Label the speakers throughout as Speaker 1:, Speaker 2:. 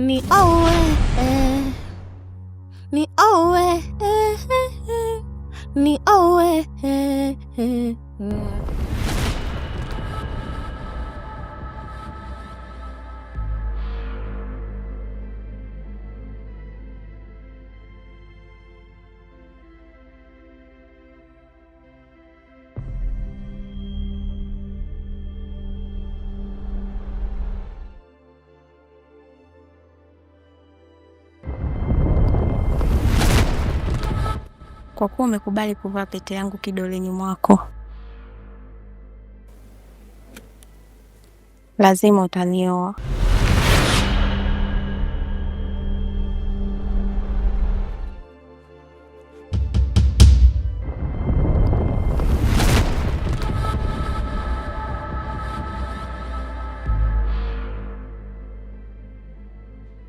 Speaker 1: Ni owe, ni owe, ni owe.
Speaker 2: Kwa kuwa umekubali kuvaa pete yangu kidoleni mwako, lazima utanioa.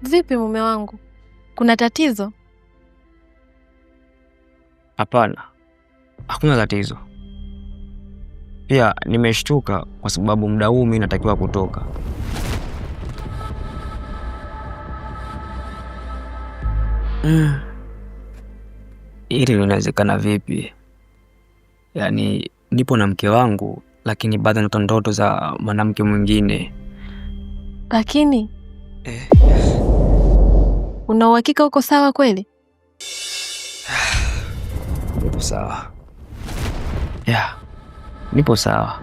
Speaker 1: Vipi mume wangu? Kuna tatizo?
Speaker 3: Hapana, hakuna tatizo. Pia nimeshtuka kwa sababu muda huu mimi natakiwa kutoka. Hili linawezekana vipi? Yaani nipo na mke wangu lakini bado nina ndoto za mwanamke mwingine.
Speaker 1: Lakini una uhakika uko sawa kweli?
Speaker 3: Nipo sawa. Nipo sawa.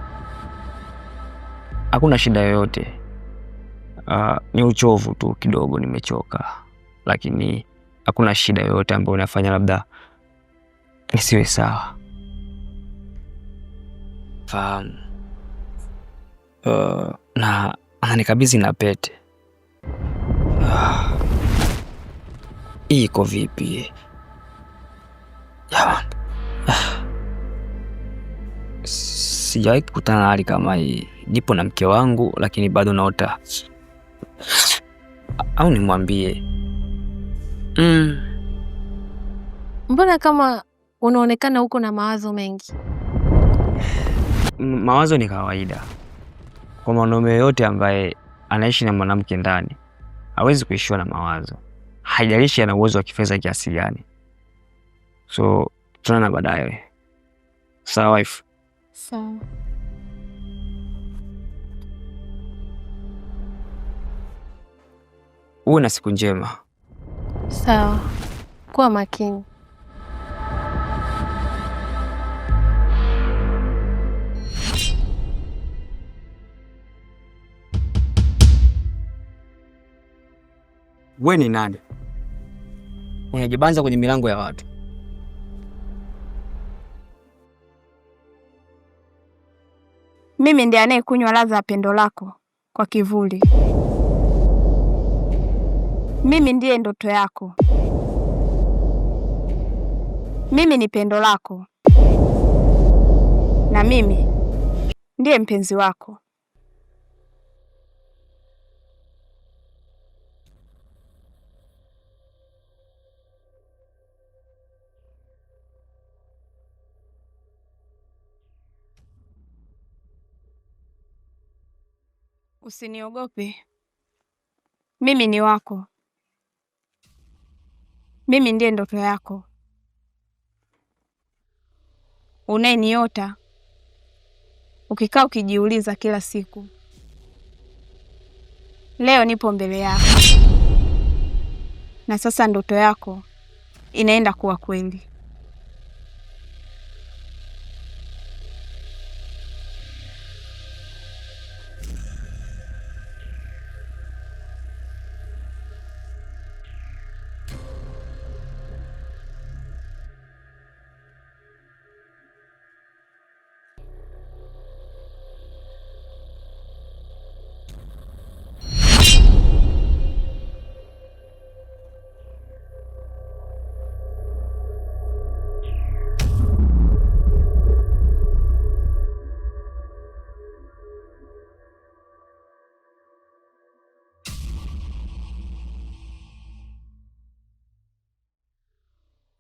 Speaker 3: Hakuna shida yoyote. Ni uchovu tu kidogo, nimechoka. Lakini hakuna shida yoyote ambayo inafanya labda nisiwe sawa. Fahamu. Na ananikabidhi na pete. Hii iko vipi? Jamani. Sijawahi kukutana na hali kama hii. Nipo na mke wangu lakini bado naota. Au nimwambie?
Speaker 1: Mbona kama unaonekana uko na mawazo mengi?
Speaker 3: Mawazo ni kawaida. Kwa mwanaume yote ambaye anaishi na mwanamke ndani, hawezi kuishiwa na mawazo. Haijalishi ana uwezo wa kifedha kiasi gani. So, tunaona baadaye. Sawa wife?
Speaker 1: Sawa.
Speaker 3: Uwe na siku njema.
Speaker 1: Sawa. Kuwa makini.
Speaker 3: Wewe ni nani? Unajibanza kwenye milango ya watu.
Speaker 2: Mimi ndiye anayekunywa ladha ya pendo lako kwa kivuli. Mimi ndiye ndoto yako. Mimi ni pendo lako. Na mimi ndiye mpenzi wako. Usiniogope. Mimi ni wako. Mimi ndiye ndoto yako. Unayeniota ukikaa ukijiuliza kila siku. Leo nipo mbele yako. Na sasa ndoto yako inaenda kuwa kweli.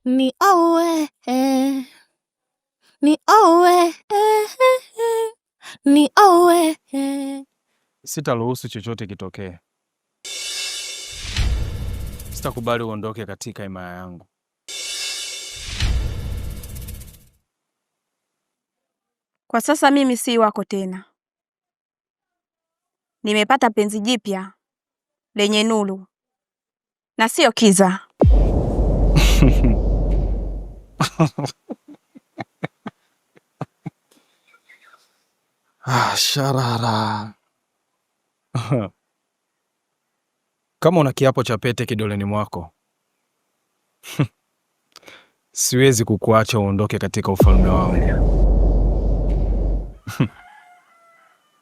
Speaker 1: Ni owe, ni owe, ni owe.
Speaker 4: Sitaruhusu chochote kitokee. sitakubali uondoke katika himaya yangu.
Speaker 2: Kwa sasa mimi si wako tena. Nimepata penzi jipya lenye nuru na sio kiza.
Speaker 4: Sharara. Kama una kiapo cha pete kidoleni mwako, siwezi kukuacha uondoke katika ufalme wangu.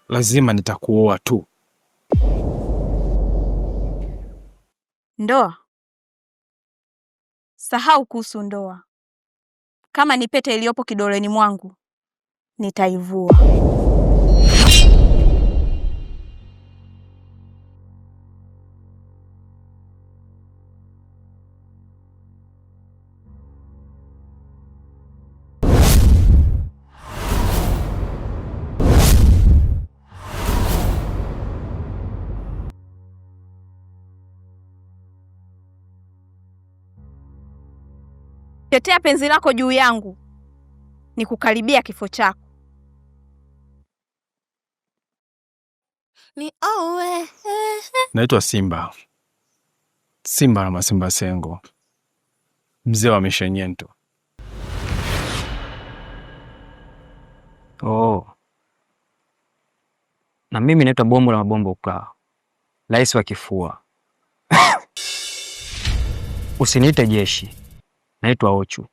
Speaker 4: Lazima nitakuoa tu.
Speaker 2: Ndoa? Sahau kuhusu ndoa. Kama ni pete iliyopo kidoleni mwangu, nitaivua. Tetea penzi lako juu yangu, ni kukaribia kifo chako.
Speaker 4: Naitwa Simba. Simba na Masimba Sengo, mzee wa Mishenyento.
Speaker 3: Na mimi naitwa Bombo la Mabombo Ukaa, rais wa kifua. Usiniite jeshi, naitwa Ochu.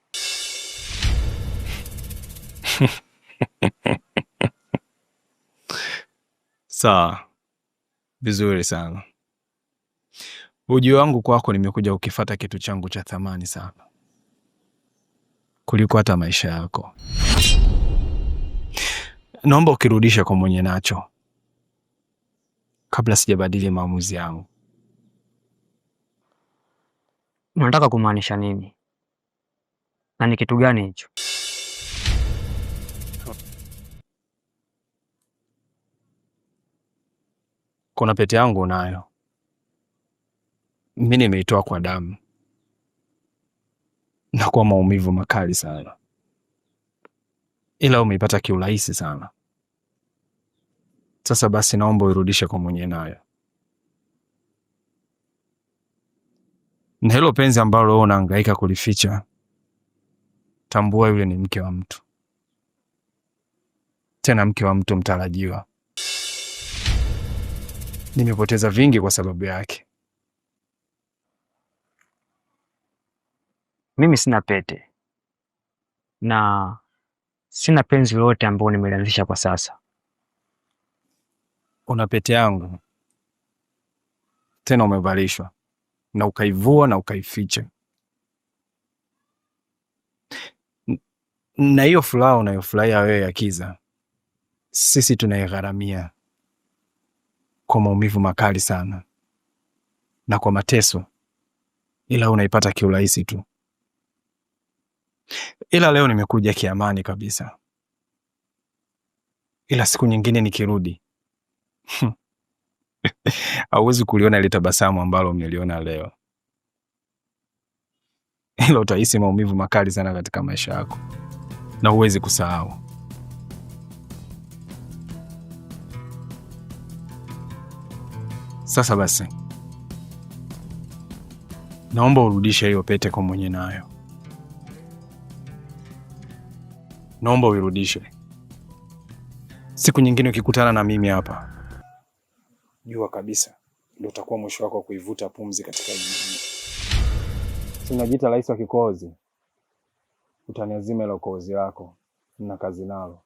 Speaker 4: Sawa, vizuri sana. Ujio wangu kwako nimekuja ukifata kitu changu cha thamani sana kuliko hata maisha yako. Naomba ukirudisha kwa mwenye nacho kabla sijabadili maamuzi yangu.
Speaker 3: Unataka kumaanisha nini? Na ni kitu gani hicho?
Speaker 4: Kuna pete yangu unayo. Mimi nimeitoa kwa damu na kwa maumivu makali sana, ila umeipata kiurahisi sana. Sasa basi, naomba urudishe kwa mwenye nayo. Na hilo penzi ambalo wewe unahangaika kulificha, tambua yule ni mke wa mtu, tena mke wa mtu mtarajiwa. Nimepoteza vingi kwa sababu yake.
Speaker 3: Mimi sina pete na sina penzi lolote ambalo nimelianzisha kwa sasa.
Speaker 4: Una pete yangu, tena umevalishwa na ukaivua na ukaificha. Na hiyo furaha unayofurahia wewe ya kiza, sisi tunaigharamia kwa maumivu makali sana na kwa mateso, ila unaipata kiurahisi tu. Ila leo nimekuja kiamani kabisa, ila siku nyingine nikirudi hauwezi kuliona ile tabasamu ambalo umeliona leo, ila utahisi maumivu makali sana katika maisha yako na huwezi kusahau. Sasa basi, naomba urudishe hiyo pete kwa mwenye nayo. Naomba uirudishe. Siku nyingine ukikutana na mimi hapa, jua kabisa ndio utakuwa mwisho wako kuivuta pumzi katika dunia. Sinajiita rais wa kikozi, utaniazima ile kozi lako na kazi nalo.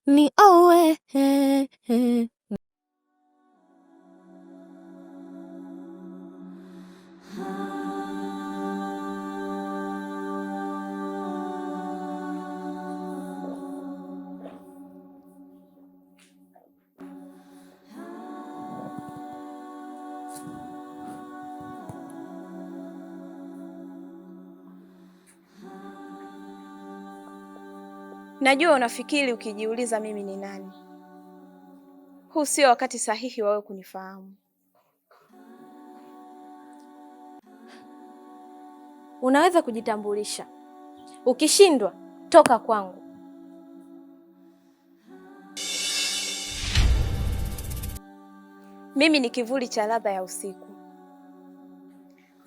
Speaker 1: Ni owe
Speaker 2: Najua unafikiri ukijiuliza mimi ni nani. Huu sio wakati sahihi wa wewe kunifahamu.
Speaker 1: Unaweza kujitambulisha. Ukishindwa, toka kwangu.
Speaker 2: Mimi ni kivuli cha ladha ya usiku.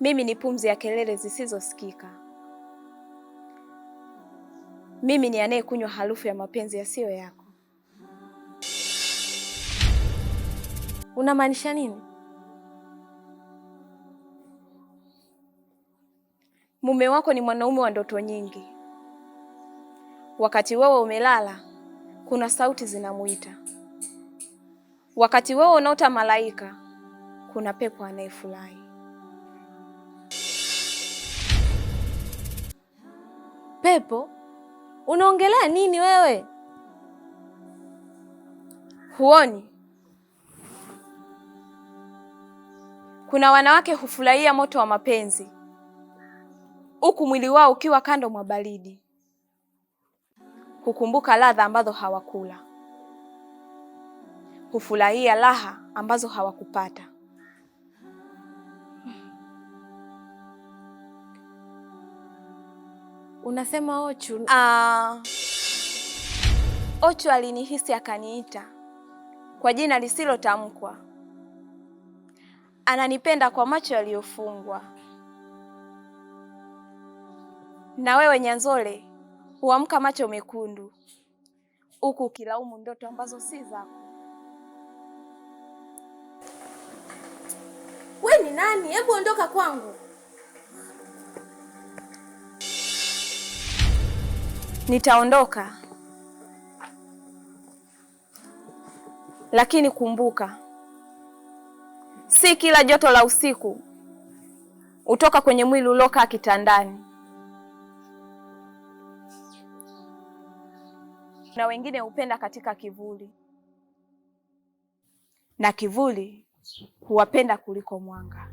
Speaker 2: Mimi ni pumzi ya kelele zisizosikika. Mimi ni anayekunywa harufu ya mapenzi yasiyo yako.
Speaker 1: Unamaanisha nini?
Speaker 2: Mume wako ni mwanaume wa ndoto nyingi. Wakati wewe umelala, kuna sauti zinamuita. Wakati wewe unaota malaika, kuna pepo anayefurahi.
Speaker 1: Pepo? Unaongelea nini wewe?
Speaker 2: Huoni? Kuna wanawake hufurahia moto wa mapenzi, huku mwili wao ukiwa kando mwa baridi. Hukumbuka ladha ambazo hawakula. Hufurahia raha ambazo hawakupata.
Speaker 1: Unasema Ochu?
Speaker 2: Ochu alinihisi akaniita kwa jina lisilotamkwa. Ananipenda kwa macho yaliyofungwa. Na wewe Nyanzole, huamka macho mekundu, huku ukilaumu ndoto ambazo si zako.
Speaker 1: Wewe ni nani? Hebu ondoka kwangu.
Speaker 2: Nitaondoka, lakini kumbuka, si kila joto la usiku utoka kwenye mwili uliokaa kitandani. Na wengine hupenda katika kivuli, na kivuli huwapenda kuliko mwanga.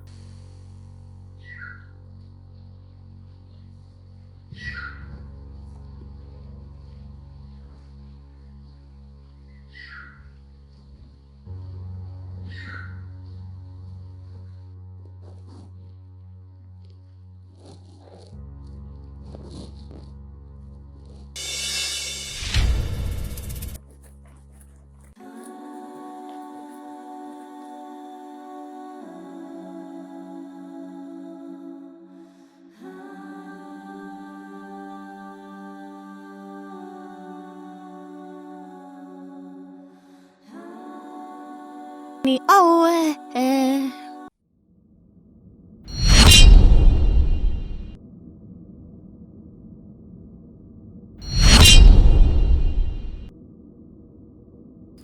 Speaker 1: Ni owe.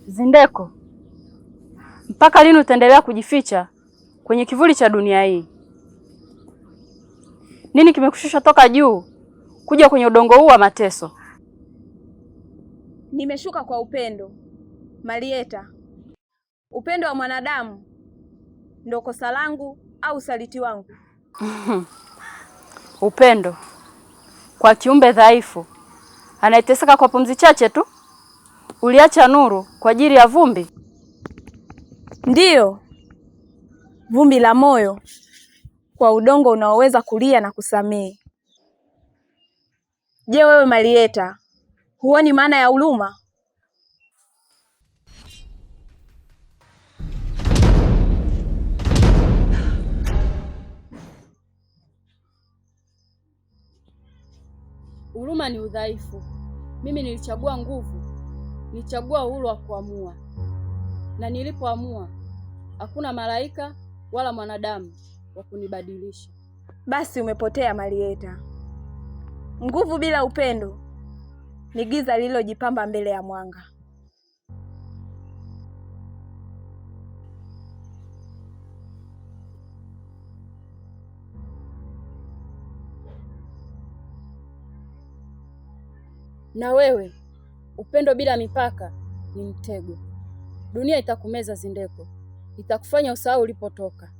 Speaker 5: Zindeko, mpaka lini utaendelea kujificha kwenye kivuli cha dunia hii? Nini kimekushusha toka juu kuja kwenye udongo huu wa mateso?
Speaker 2: Nimeshuka kwa upendo, Marieta. Upendo wa mwanadamu ndio kosa langu au usaliti wangu?
Speaker 5: Upendo kwa kiumbe dhaifu anayeteseka kwa pumzi chache tu. Uliacha nuru kwa ajili ya vumbi?
Speaker 2: Ndiyo, vumbi la moyo kwa udongo unaoweza kulia na kusamehe. Je, wewe Marieta, huoni maana ya huruma?
Speaker 5: Huruma ni udhaifu. Mimi nilichagua nguvu, nilichagua uhuru wa kuamua, na nilipoamua hakuna malaika wala mwanadamu wa kunibadilisha.
Speaker 2: Basi umepotea Marieta. Nguvu bila upendo ni giza lililojipamba mbele ya mwanga.
Speaker 5: Na wewe, upendo bila mipaka ni mtego. Dunia itakumeza Zindeko, itakufanya usahau ulipotoka.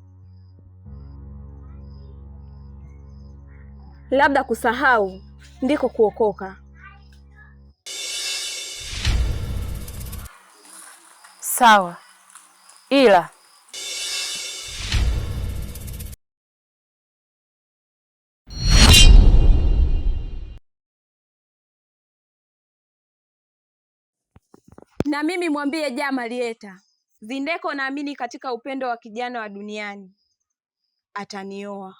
Speaker 2: Labda kusahau ndiko kuokoka.
Speaker 5: Sawa, ila
Speaker 2: na mimi mwambie Jamalieta, Zindeko naamini katika upendo wa kijana wa duniani, atanioa.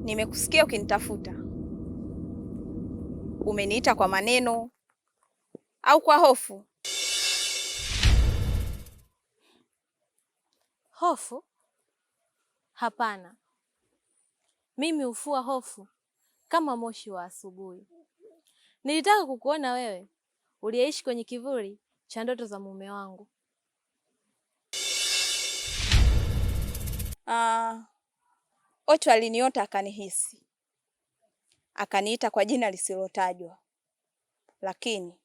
Speaker 2: Nimekusikia ukinitafuta. Umeniita kwa maneno au kwa hofu?
Speaker 1: Hofu? Hapana. Mimi hufua hofu kama moshi wa asubuhi. Nilitaka kukuona wewe uliyeishi kwenye kivuli cha ndoto za mume wangu.
Speaker 2: Ocho aliniota akanihisi, akaniita kwa jina lisilotajwa, lakini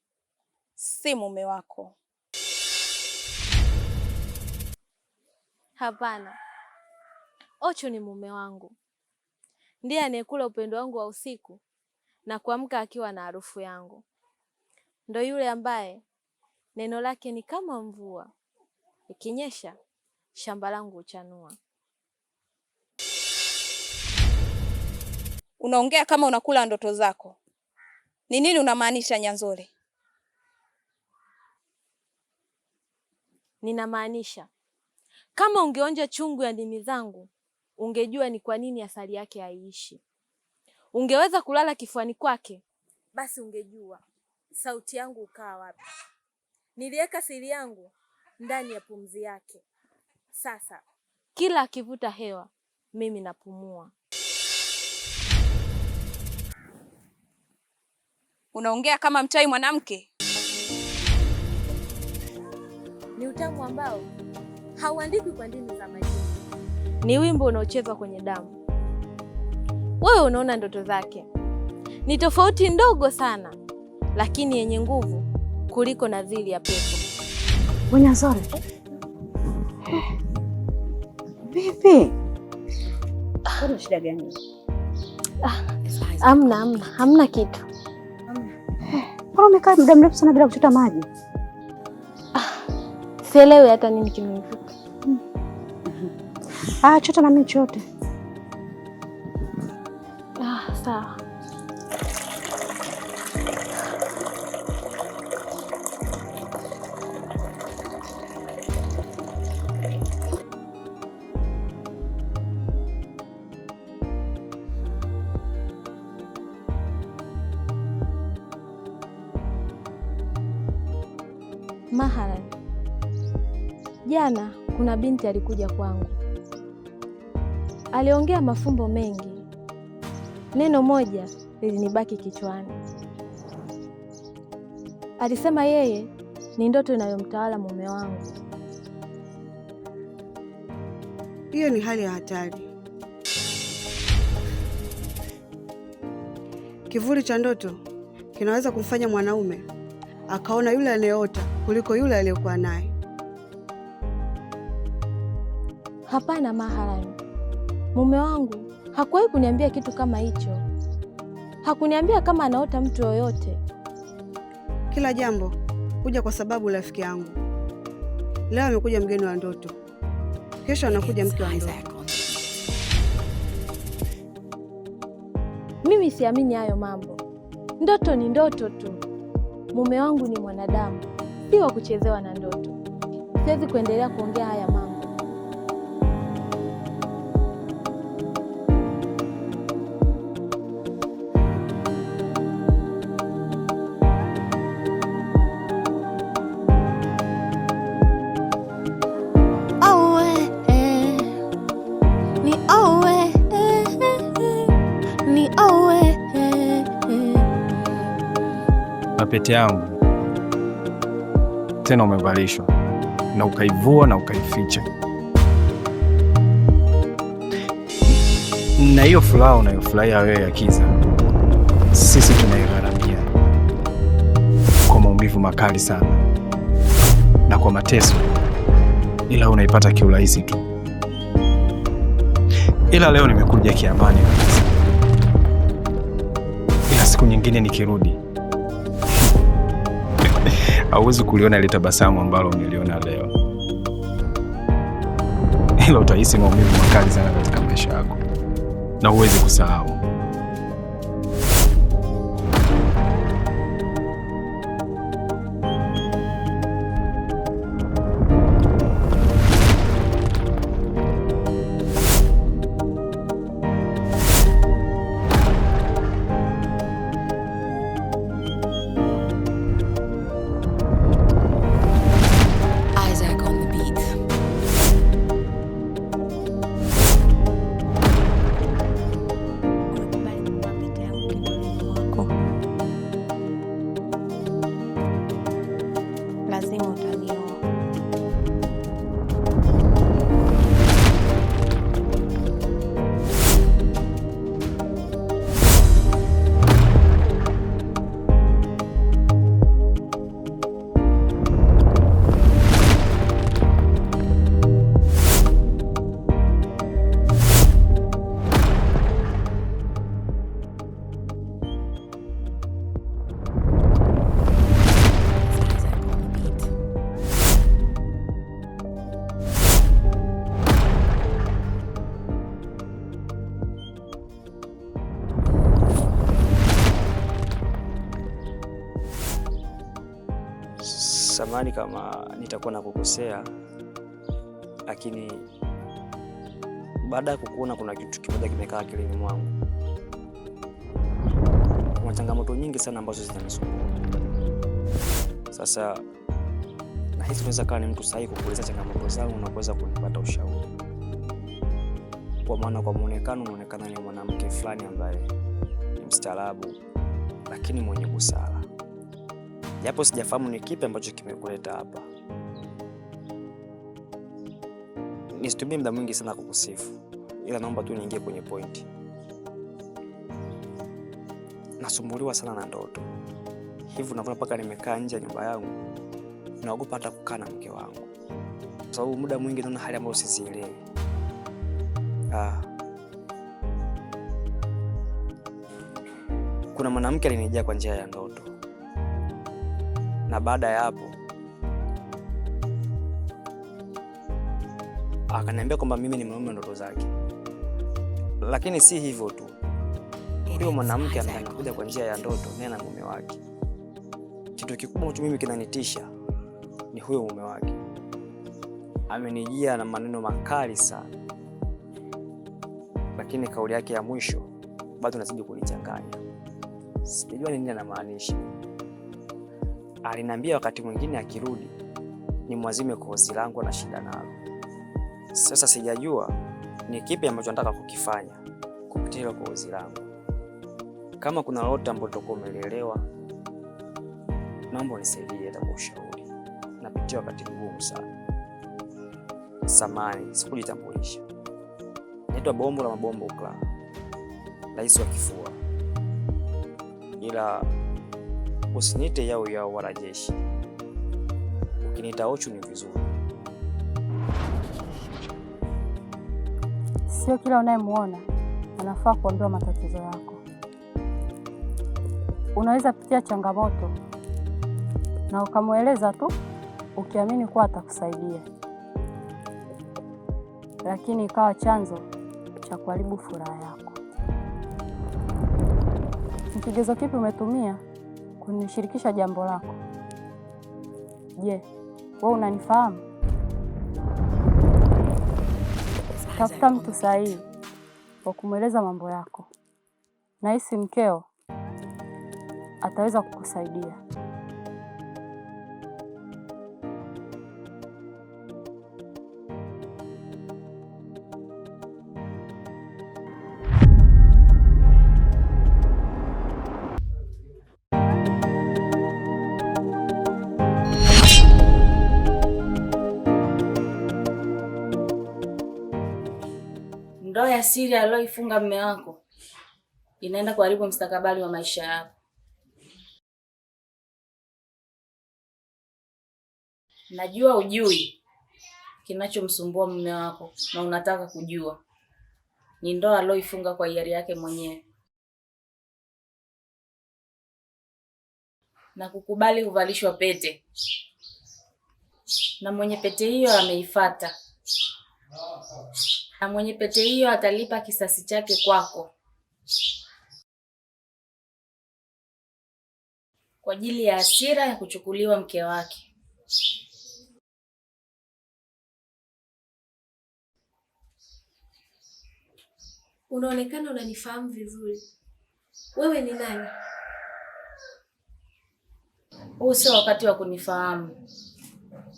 Speaker 2: si mume wako.
Speaker 1: Hapana, Ocho ni mume wangu, ndiye anayekula upendo wangu wa usiku na kuamka akiwa na harufu yangu. Ndo yule ambaye neno lake ni kama mvua, ikinyesha shamba langu huchanua.
Speaker 2: Unaongea kama unakula ndoto zako. Ni nini unamaanisha, Nyanzole?
Speaker 1: Ninamaanisha kama ungeonja chungu ya ndimi zangu, ungejua ni kwa nini asali yake haiishi. Ungeweza kulala kifuani kwake, basi ungejua sauti yangu ukaa wapi. Niliweka siri yangu ndani ya pumzi yake. Sasa kila akivuta hewa, mimi napumua.
Speaker 2: Unaongea kama mchawi mwanamke.
Speaker 1: Ni utamu ambao hauandikwi kwa ndimi za majini. Ni wimbo unaochezwa kwenye damu. Wewe unaona ndoto zake ni tofauti ndogo sana, lakini yenye nguvu kuliko nadhiri ya pepo.
Speaker 6: Nyanzole, vipi? Kuna shida gani?
Speaker 1: Hamna kitu.
Speaker 6: Mbona umekaa muda mrefu sana bila kuchota maji?
Speaker 1: Sielewi hata nini kimenivuta.
Speaker 6: Chota na mimi chote.
Speaker 1: Sawa. Maharan, jana kuna binti alikuja kwangu. Aliongea mafumbo mengi. Neno moja lilinibaki kichwani. Alisema yeye ni ndoto inayomtawala mume wangu.
Speaker 7: Hiyo ni hali ya hatari. Kivuli cha ndoto kinaweza kumfanya mwanaume akaona yule anayeota kuliko yule aliyekuwa naye.
Speaker 1: Hapana Maharani, mume wangu hakuwahi kuniambia kitu kama hicho. Hakuniambia kama anaota mtu yoyote.
Speaker 7: Kila jambo huja kwa sababu, rafiki yangu. Leo amekuja mgeni wa ndoto, kesho anakuja mke wa ndoto.
Speaker 1: Mimi siamini hayo mambo. Ndoto ni ndoto tu. Mume wangu ni mwanadamu, si wa kuchezewa na ndoto. Siwezi kuendelea kuongea haya mambo.
Speaker 8: Ni
Speaker 4: pete yangu, tena umevalishwa na ukaivua na ukaificha, na hiyo furaha unayofurahia wewe ya Kiza, sisi tunaigharamia kwa maumivu makali sana na kwa mateso, ila unaipata kiurahisi tu. Ila leo nimekuja kiamani kabisa, ila siku nyingine nikirudi hauwezi kuliona ile tabasamu ambalo umeliona leo, ila utahisi maumivu makali sana katika maisha yako na huwezi kusahau.
Speaker 1: Lazima utanioa.
Speaker 3: Samahani kama nitakuwa nakukosea, lakini baada ya kukuona kuna kitu kimoja kimekaa akilini mwangu. Kuna changamoto nyingi sana ambazo zinanisumbua. Sasa nahisi unaweza kuwa ni mtu sahihi kukueleza changamoto zangu na kuweza kunipata ushauri. Kwa maana kwa muonekano unaonekana ni mwanamke fulani ambaye ni mstaarabu lakini mwenye busara. Japo sijafahamu ni kipi ambacho kimekuleta hapa. Nisitumie muda mwingi sana kukusifu, ila naomba tu niingie kwenye pointi. Nasumbuliwa sana na ndoto. Hivi unaona mpaka nimekaa nje ya nyumba yangu, naogopa hata kukaa na mke wangu, kwa sababu muda mwingi naona hali ambayo sizielewi. Kuna mwanamke alinijia kwa njia ya ndoto, na baada ya hapo akaniambia kwamba mimi ni mume ndoto zake. Lakini si hivyo tu, huyo mwanamke anakuja kwa njia ya ndoto naye na mume wake. Kitu kikubwa ambacho mimi kinanitisha ni huyo mume wake. Amenijia na maneno makali sana, lakini kauli yake ya mwisho bado inazidi kunichanganya. Sijui nini anamaanisha. Aliniambia wakati mwingine akirudi ni mwazime kozi langu na shida nalo. Sasa sijajua ni kipi ambacho nataka kukifanya kupitia hilo kozi langu. Kama kuna lolote ambalo utakuwa umelielewa, naomba unisaidie kwa ushauri. Napitia wakati mgumu sana. Samahani, sikujitambulisha. Naitwa Bombo la Mabombo Ukla, rais wa kifua. Ila usiniite yao wala jeshi. Ukiniita Ochu ni vizuri.
Speaker 6: Sio kila unayemuona anafaa kuambiwa matatizo yako. Unaweza pitia changamoto na ukamweleza tu ukiamini kuwa atakusaidia, lakini ikawa chanzo cha kuharibu furaha yako. Ni kigezo kipi umetumia kunishirikisha jambo lako? Je, wewe unanifahamu? Tafuta mtu sahihi wa kumweleza mambo yako. Nahisi mkeo ataweza kukusaidia.
Speaker 5: Ndoa ya siri aliyoifunga mume wako inaenda kuharibu mustakabali wa maisha yako. Najua ujui kinachomsumbua mume wako na unataka kujua. Ni ndoa aliyoifunga kwa hiari yake mwenyewe. Na kukubali kuvalishwa pete. Na mwenye pete hiyo ameifuata. Na mwenye pete hiyo atalipa kisasi chake kwako. Kwa ajili ya hasira ya kuchukuliwa mke wake.
Speaker 1: Unaonekana unanifahamu vizuri. Wewe ni nani?
Speaker 5: Huu sio wakati wa kunifahamu.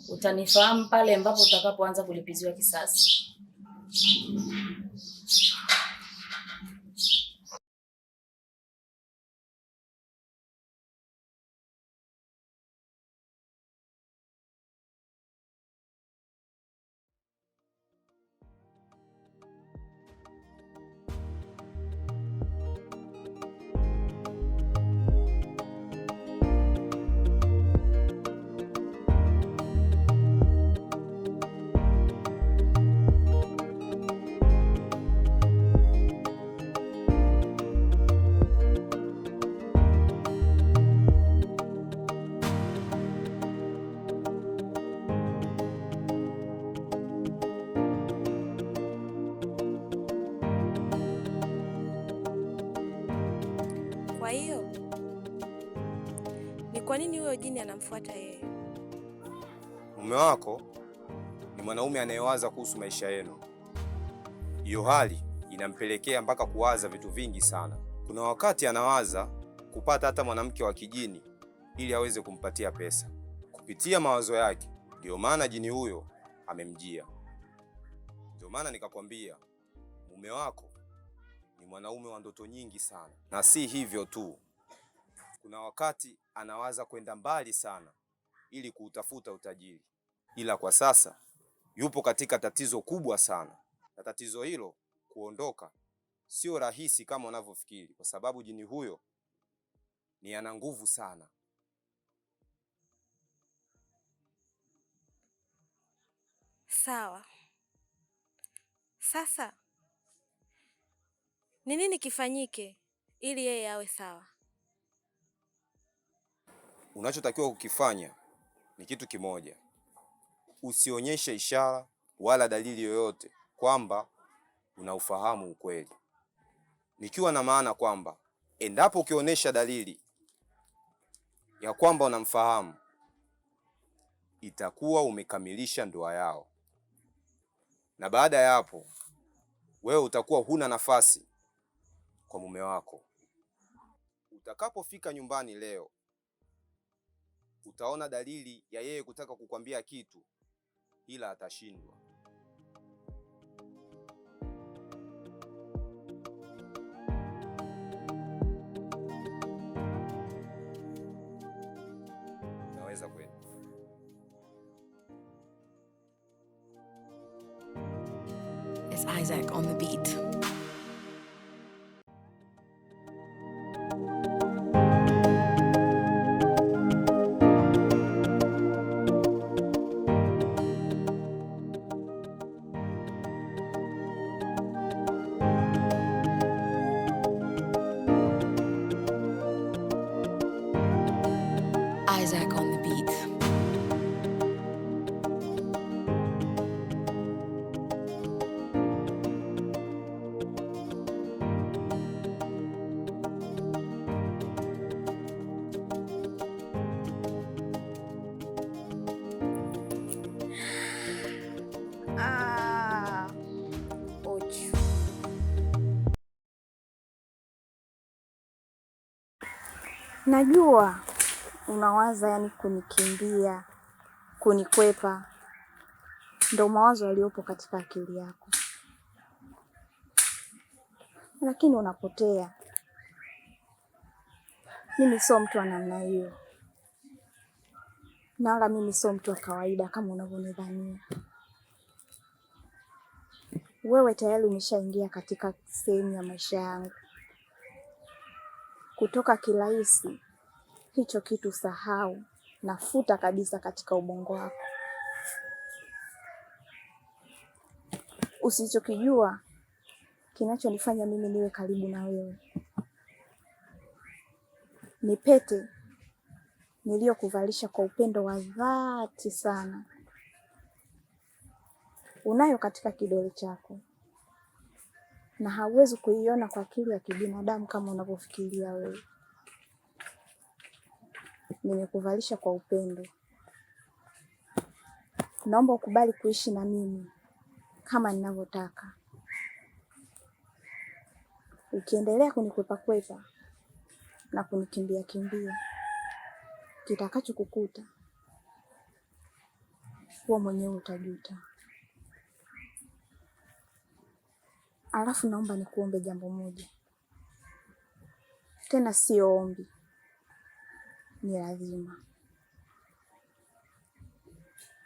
Speaker 5: Utanifahamu pale ambapo utakapoanza kulipiziwa kisasi.
Speaker 1: Kwa hiyo ni kwa nini huyo jini anamfuata yeye?
Speaker 8: Mume wako ni mwanaume anayewaza kuhusu maisha yenu. Hiyo hali inampelekea mpaka kuwaza vitu vingi sana. Kuna wakati anawaza kupata hata mwanamke wa kijini ili aweze kumpatia pesa. Kupitia mawazo yake, ndio maana jini huyo amemjia. Ndio maana nikakwambia mume wako ni mwanaume wa ndoto nyingi sana. Na si hivyo tu, kuna wakati anawaza kwenda mbali sana ili kuutafuta utajiri. Ila kwa sasa yupo katika tatizo kubwa sana. Na tatizo hilo kuondoka sio rahisi kama unavyofikiri, kwa sababu jini huyo ni ana nguvu sana.
Speaker 1: Sawa. Sasa ni nini kifanyike ili yeye awe sawa?
Speaker 8: Unachotakiwa kukifanya ni kitu kimoja. Usionyeshe ishara wala dalili yoyote kwamba unaufahamu ukweli. Nikiwa na maana kwamba endapo ukionyesha dalili ya kwamba unamfahamu, itakuwa umekamilisha ndoa yao. Na baada ya hapo, wewe utakuwa huna nafasi kwa mume wako. Utakapofika nyumbani leo, utaona dalili ya yeye kutaka kukwambia kitu, ila atashindwa. Naweza kwenda.
Speaker 9: It's Isaac on the beat. Isaac on the beat.
Speaker 1: Ochu.
Speaker 2: Najua unawaza yani kunikimbia, kunikwepa. Ndio mawazo yaliyopo katika akili yako. Lakini unapotea. Mimi sio mtu wa namna hiyo. Na wala mimi sio mtu wa kawaida kama unavyonidhania. wewe tayari umeshaingia katika sehemu ya maisha yangu. Kutoka kirahisi, hicho kitu sahau, nafuta kabisa katika ubongo wako. Usichokijua kinachonifanya mimi niwe karibu na wewe ni pete niliyokuvalisha kwa upendo wa dhati sana, unayo katika kidole chako, na hauwezi kuiona kwa akili ya kibinadamu kama unavyofikiria wewe. Nimekuvalisha kwa upendo. Naomba ukubali kuishi na mimi kama ninavyotaka. Ukiendelea kunikwepa na kunikimbia kimbia, kitakacho kukuta wewe mwenyewe utajuta. Alafu naomba nikuombe jambo moja. Tena sio ombi, ni lazima.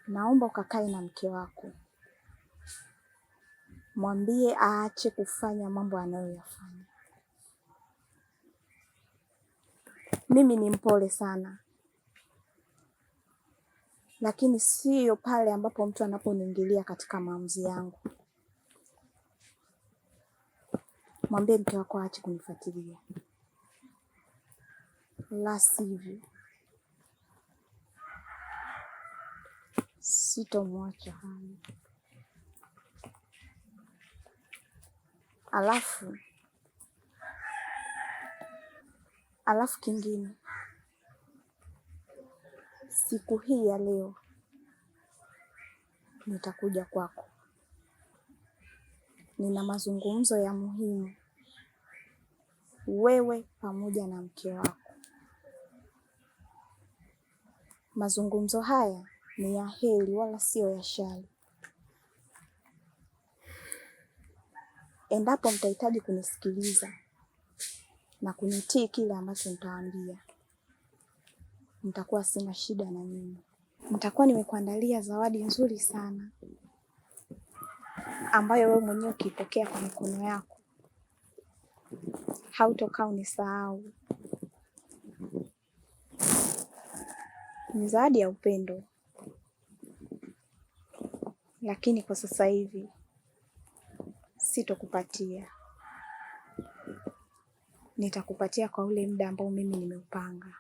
Speaker 2: Naomba ukakae na mke wako, mwambie aache kufanya mambo anayoyafanya. Mimi ni mpole sana, lakini sio pale ambapo mtu anaponiingilia katika maamuzi yangu. Mwambie mke wako aache kunifuatilia, la sivyo sitomwacha hana. Alafu kingine, siku hii ya leo nitakuja kwako. Nina mazungumzo ya muhimu, wewe pamoja na mke wako. Mazungumzo haya ni ya heri wala sio ya shari. Endapo mtahitaji kunisikiliza na kunitii kile ambacho nitawaambia, nitakuwa sina shida na nyinyi. Nitakuwa nimekuandalia zawadi nzuri sana ambayo wewe mwenyewe ukipokea kwa mikono yako hautokaa unisahau. Ni zawadi ya upendo, lakini kwa sasa hivi sitokupatia. Nitakupatia kwa ule muda ambao mimi nimeupanga,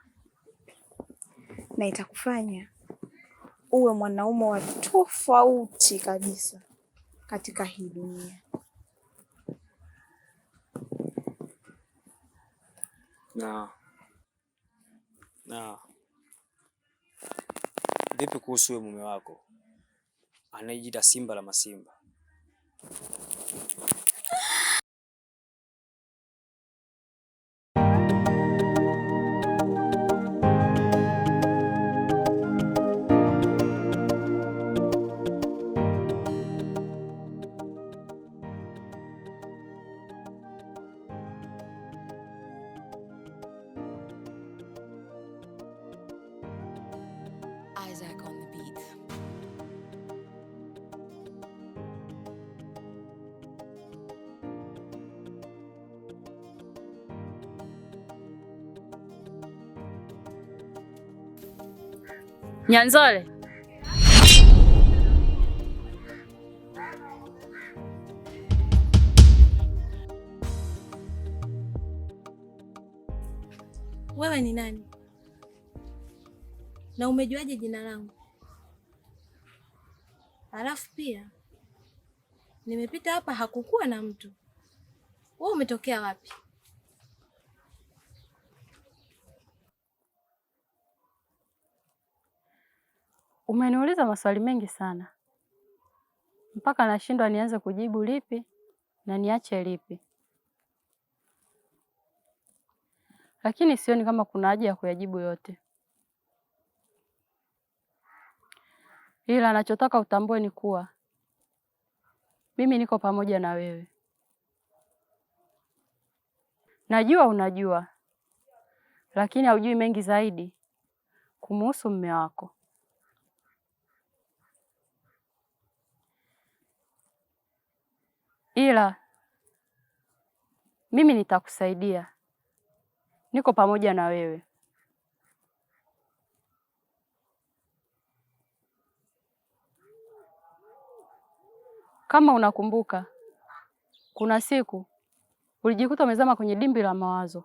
Speaker 2: na itakufanya uwe mwanaume wa tofauti kabisa katika hii dunia.
Speaker 3: Na vipi kuhusu wewe mume wako anayejiita Simba la Masimba?
Speaker 9: Isaac on the beat.
Speaker 5: Nyanzole,
Speaker 1: wewe ni nani? Na umejuaje jina langu? Alafu pia nimepita hapa hakukuwa na mtu. Wewe umetokea wapi?
Speaker 5: umeniuliza maswali mengi sana mpaka nashindwa nianze kujibu lipi na niache lipi, lakini sioni kama kuna haja ya kuyajibu yote, ila nachotaka utambue ni kuwa mimi niko pamoja na wewe. Najua unajua, lakini haujui mengi zaidi kumuhusu mume wako. ila mimi nitakusaidia, niko pamoja na wewe. Kama unakumbuka, kuna siku ulijikuta umezama kwenye dimbwi la mawazo.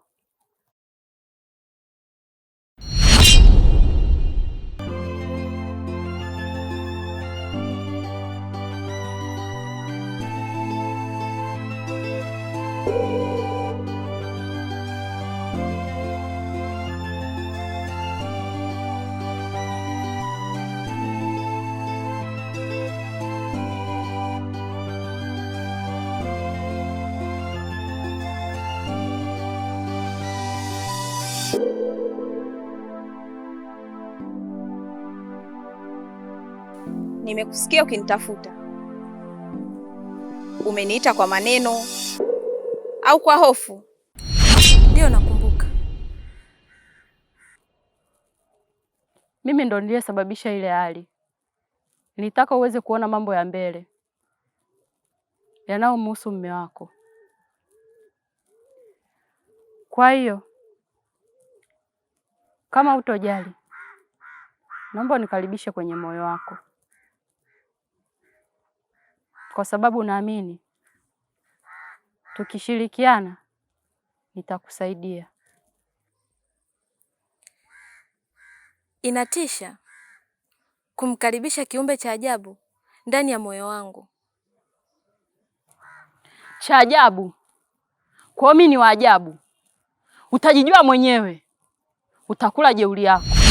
Speaker 2: Nimekusikia ukinitafuta. Umeniita kwa maneno au kwa hofu?
Speaker 1: Ndio, nakumbuka.
Speaker 5: Mimi ndo niliyesababisha ile hali. Nilitaka uweze kuona mambo ya mbele yanayomhusu mume wako. Kwa hiyo kama utojali, naomba unikaribishe kwenye moyo wako, kwa sababu naamini tukishirikiana nitakusaidia.
Speaker 1: Inatisha kumkaribisha kiumbe cha ajabu ndani ya moyo wangu.
Speaker 5: Cha ajabu? Kwa mimi ni wa ajabu? Utajijua mwenyewe, utakula jeuri yako.